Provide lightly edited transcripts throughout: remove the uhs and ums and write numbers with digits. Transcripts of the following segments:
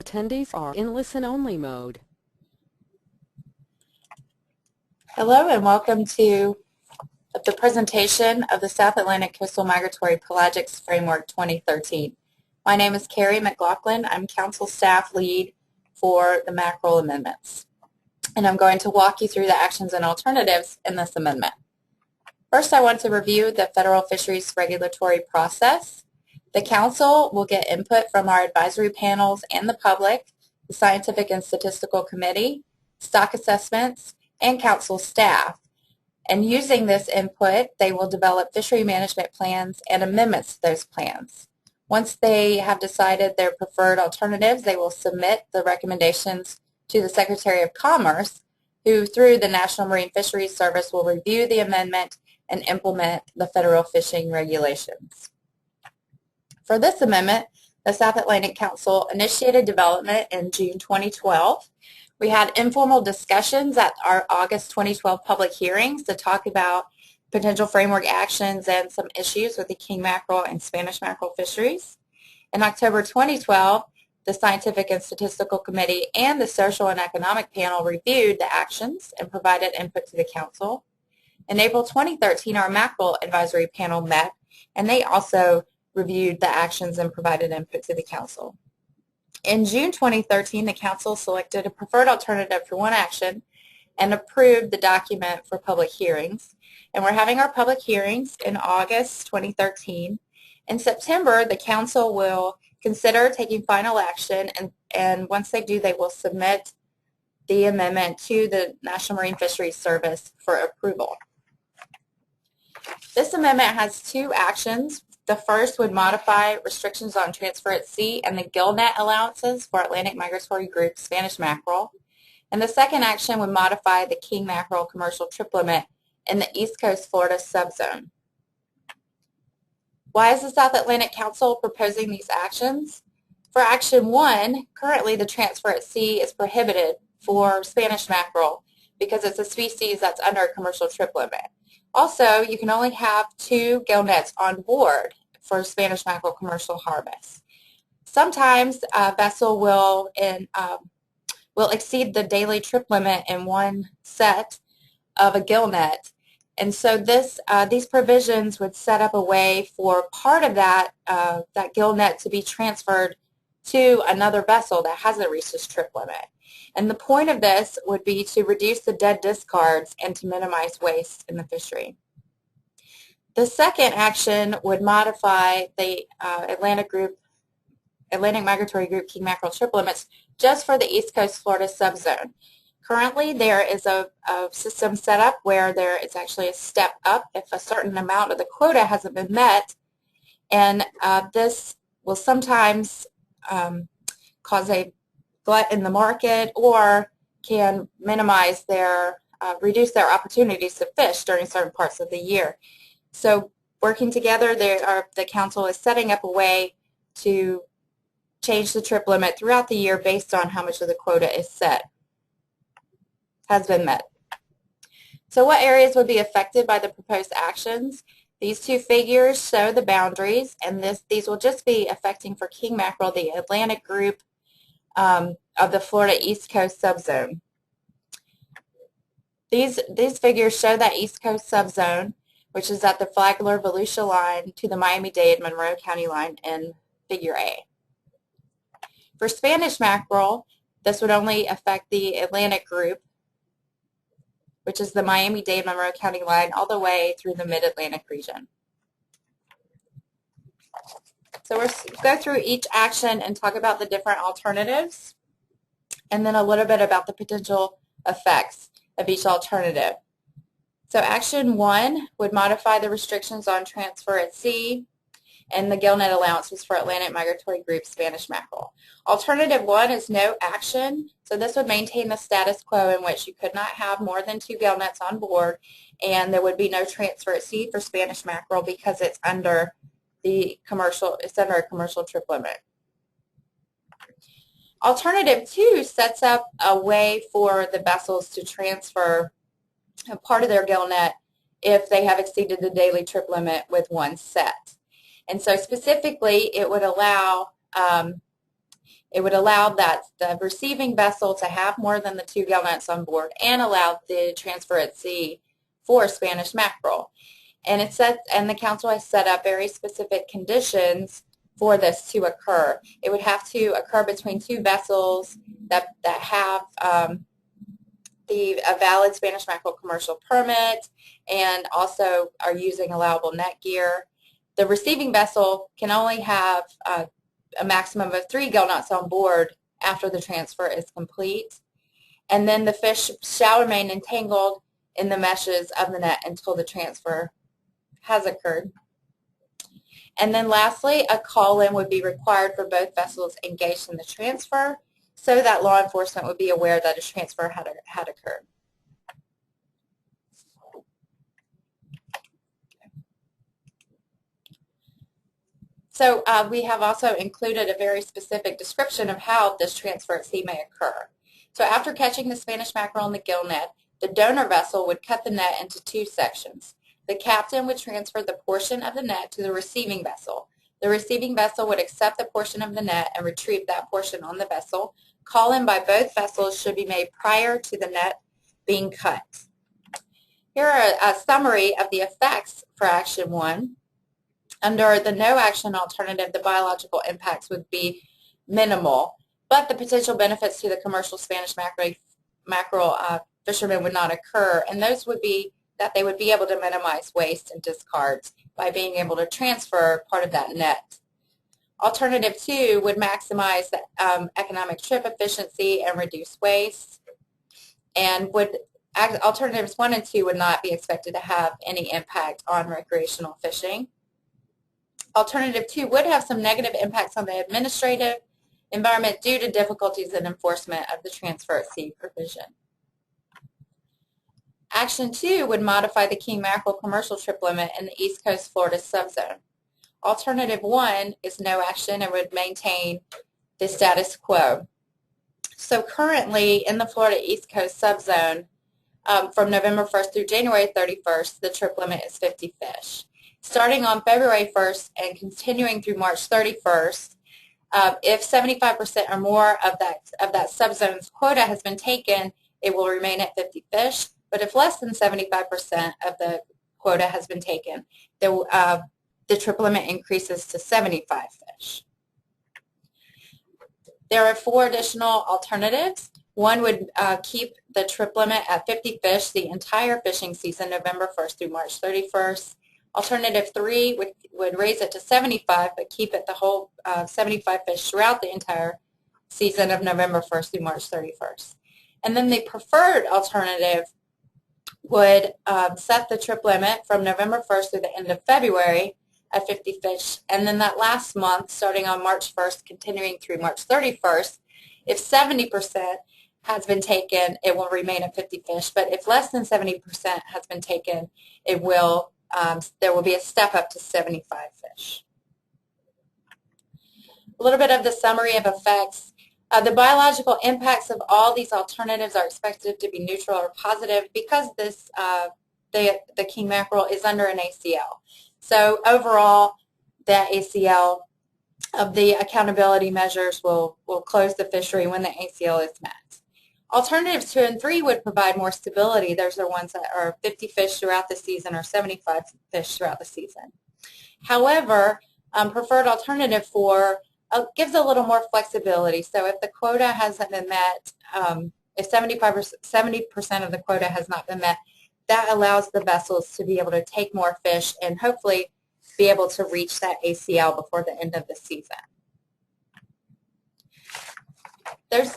attendees are in listen-only mode. Hello and welcome to the presentation of the South Atlantic Coastal Migratory Pelagics Framework 2013. My name is Carrie McLaughlin. I'm Council Staff Lead for the Mackerel Amendments. And I'm going to walk you through the actions and alternatives in this amendment. First, I want to review the federal fisheries regulatory process. The Council will get input from our advisory panels and the public, the Scientific and Statistical Committee, stock assessments, and Council staff. And using this input, they will develop fishery management plans and amendments to those plans. Once they have decided their preferred alternatives, they will submit the recommendations to the Secretary of Commerce, who through the National Marine Fisheries Service will review the amendment and implement the federal fishing regulations. For this amendment, the South Atlantic Council initiated development in June 2012. We had informal discussions at our August 2012 public hearings to talk about potential framework actions and some issues with the king mackerel and Spanish mackerel fisheries. In October 2012, the Scientific and Statistical Committee and the Social and Economic Panel reviewed the actions and provided input to the Council. In April 2013, our Mackerel Advisory Panel met, and they also reviewed the actions and provided input to the Council. In June 2013, the Council selected a preferred alternative for one action and approved the document for public hearings. And we're having our public hearings in August 2013. In September, the Council will consider taking final action, and once they do, they will submit the amendment to the National Marine Fisheries Service for approval. This amendment has two actions. The first would modify restrictions on transfer at sea and the gillnet allowances for Atlantic migratory group Spanish mackerel. And the second action would modify the king mackerel commercial trip limit in the East Coast Florida Subzone. Why is the South Atlantic Council proposing these actions? For Action 1, currently the transfer at sea is prohibited for Spanish mackerel because it's a species that's under a commercial trip limit. Also, you can only have 2 gillnets on board for Spanish mackerel commercial harvest. Sometimes a vessel will exceed the daily trip limit in one set of a gillnet, and so these provisions would set up a way for part of that gillnet to be transferred to another vessel that hasn't reached this trip limit. And the point of this would be to reduce the dead discards and to minimize waste in the fishery. The second action would modify the Atlantic migratory group king mackerel trip limits just for the East Coast Florida Subzone. Currently, there is a system set up where there is actually a step up if a certain amount of the quota hasn't been met, and this will sometimes cause a glut in the market or can minimize reduce their opportunities to fish during certain parts of the year. So working together, the Council is setting up a way to change the trip limit throughout the year based on how much of the quota has been met. So what areas would be affected by the proposed actions? These two figures show the boundaries, and these will just be affecting for king mackerel the Atlantic group of the Florida East Coast Subzone. These figures show that East Coast Subzone, which is at the Flagler-Volusia line to the Miami-Dade Monroe County line in Figure A. For Spanish mackerel, this would only affect the Atlantic group, which is the Miami-Dade Monroe County line all the way through the Mid-Atlantic region. So we'll go through each action and talk about the different alternatives, and then a little bit about the potential effects of each alternative. So Action 1 would modify the restrictions on transfer at sea and the gillnet allowances for Atlantic migratory group Spanish mackerel. Alternative 1 is no action, so this would maintain the status quo in which you could not have more than 2 gillnets on board, and there would be no transfer at sea for Spanish mackerel because it's under a commercial trip limit. Alternative 2 sets up a way for the vessels to transfer a part of their gillnet if they have exceeded the daily trip limit with one set. And so specifically, it would allow It would allow that the receiving vessel to have more than the 2 gillnets on board and allow the transfer at sea for Spanish mackerel. And the council has set up very specific conditions for this to occur. It would have to occur between 2 vessels that have a valid Spanish mackerel commercial permit and also are using allowable net gear. The receiving vessel can only have a maximum of 3 gillnets on board after the transfer is complete. And then the fish shall remain entangled in the meshes of the net until the transfer has occurred. And then lastly, a call-in would be required for both vessels engaged in the transfer so that law enforcement would be aware that a transfer had occurred. So we have also included a very specific description of how this transfer at sea may occur. So after catching the Spanish mackerel in the gillnet, the donor vessel would cut the net into 2 sections. The captain would transfer the portion of the net to the receiving vessel. The receiving vessel would accept the portion of the net and retrieve that portion on the vessel. Call-in by both vessels should be made prior to the net being cut. Here are a summary of the effects for Action 1. Under the no action alternative, the biological impacts would be minimal, but the potential benefits to the commercial Spanish mackerel fishermen would not occur, and those would be that they would be able to minimize waste and discards by being able to transfer part of that net. Alternative 2 would maximize the economic trip efficiency and reduce waste, and alternatives 1 and 2 would not be expected to have any impact on recreational fishing. Alternative 2 would have some negative impacts on the administrative environment due to difficulties in enforcement of the transfer at sea provision. Action 2 would modify the king mackerel commercial trip limit in the East Coast Florida Subzone. Alternative 1 is no action and would maintain the status quo. So currently in the Florida East Coast Subzone, from November 1st through January 31st, the trip limit is 50 fish. Starting on February 1st and continuing through March 31st, if 75% or more of that subzone's quota has been taken, it will remain at 50 fish. But if less than 75% of the quota has been taken, the trip limit increases to 75 fish. There are 4 additional alternatives. 1 would keep the trip limit at 50 fish the entire fishing season, November 1st through March 31st. Alternative 3 would raise it to 75, but keep it the whole 75 fish throughout the entire season of November 1st through March 31st. And then the preferred alternative would set the trip limit from November 1st through the end of February at 50 fish, and then that last month, starting on March 1st, continuing through March 31st, if 70% has been taken, it will remain at 50 fish, but if less than 70% has been taken, it will there will be a step up to 75 fish. A little bit of the summary of effects. The biological impacts of all these alternatives are expected to be neutral or positive because this the king mackerel is under an ACL. So overall, that ACL of the accountability measures will close the fishery when the ACL is met. Alternatives 2 and 3 would provide more stability. Those are ones that are 50 fish throughout the season or 75 fish throughout the season. However, preferred alternative 4 gives a little more flexibility. So if the quota hasn't been met, if 70% of the quota has not been met, that allows the vessels to be able to take more fish and hopefully be able to reach that ACL before the end of the season.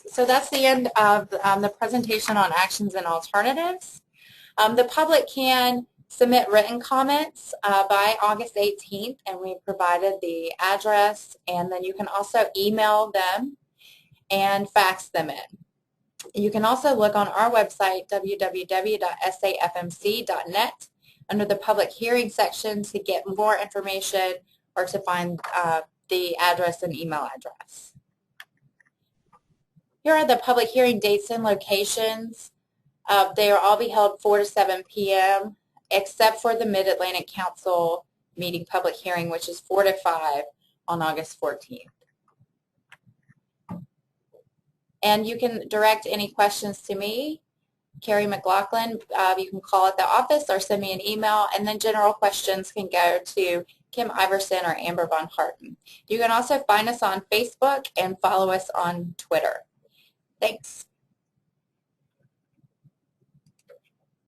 So that's the end of the presentation on actions and alternatives. The public can submit written comments by August 18th, and we provided the address, and then you can also email them and fax them in. You can also look on our website, www.safmc.net, under the public hearing section to get more information or to find the address and email address. Here are the public hearing dates and locations. They will all be held 4 to 7 p.m. except for the Mid-Atlantic Council meeting public hearing, which is 4 to 5 on August 14th. And you can direct any questions to me, Carrie McLaughlin. You can call at the office or send me an email, and then general questions can go to Kim Iverson or Amber Von Harten. You can also find us on Facebook and follow us on Twitter. Thanks.